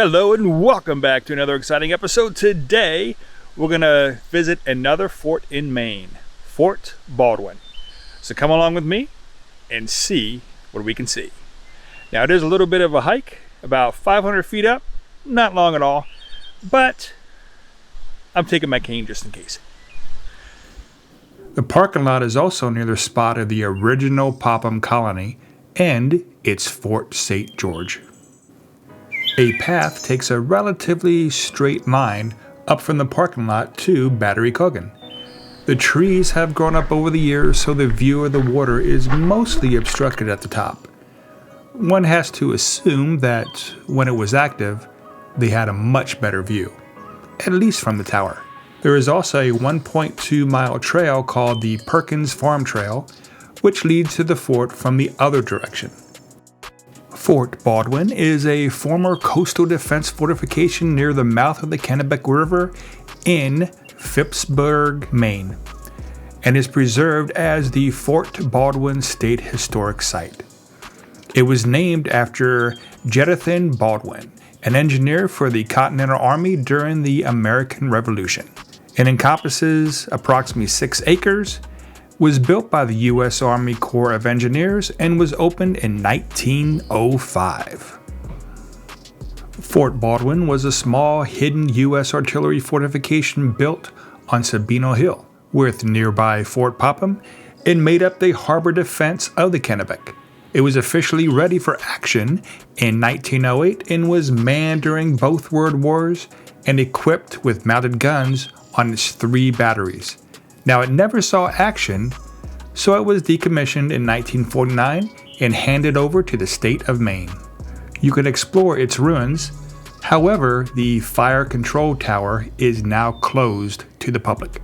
Hello and welcome back to another exciting episode. Today we're going to visit another fort in Maine, Fort Baldwin. So come along with me and see what we can see. Now it is a little bit of a hike, about 500 feet up, not long at all, but I'm taking my cane just in case. The parking lot is also near the spot of the original Popham colony, and it's Fort St. George. A path takes a relatively straight line up from the parking lot to Battery Cogan. The trees have grown up over the years, so the view of the water is mostly obstructed at the top. One has to assume that when it was active, they had a much better view, at least from the tower. There is also a 1.2 mile trail called the Perkins Farm Trail, which leads to the fort from the other direction. Fort Baldwin is a former coastal defense fortification near the mouth of the Kennebec River in Phippsburg, Maine, and is preserved as the Fort Baldwin State Historic Site. It was named after Jedithan Baldwin, an engineer for the Continental Army during the American Revolution. It encompasses approximately 6 acres, was built by the U.S. Army Corps of Engineers, and was opened in 1905. Fort Baldwin was a small, hidden U.S. artillery fortification built on Sabino Hill, with nearby Fort Popham, and made up the harbor defense of the Kennebec. It was officially ready for action in 1908 and was manned during both World Wars and equipped with mounted guns on its 3 batteries. Now, it never saw action, so it was decommissioned in 1949 and handed over to the state of Maine. You can explore its ruins. However, the fire control tower is now closed to the public.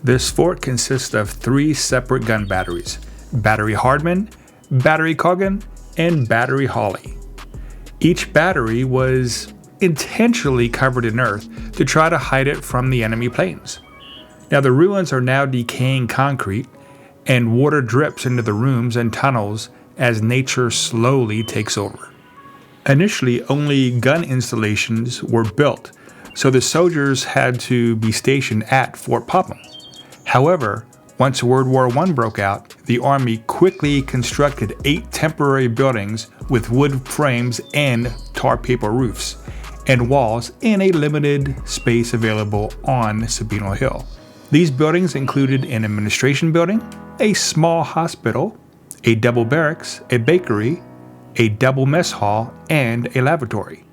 This fort consists of 3 separate gun batteries: Battery Hardman, Battery Cogan, and Battery Hawley. Each battery was intentionally covered in earth to try to hide it from the enemy planes. Now the ruins are now decaying concrete, and water drips into the rooms and tunnels as nature slowly takes over. Initially, only gun installations were built, so the soldiers had to be stationed at Fort Popham. However, once World War I broke out, the Army quickly constructed 8 temporary buildings with wood frames and tar paper roofs and walls in a limited space available on Sabino Hill. These buildings included an administration building, a small hospital, a double barracks, a bakery, a double mess hall, and a lavatory.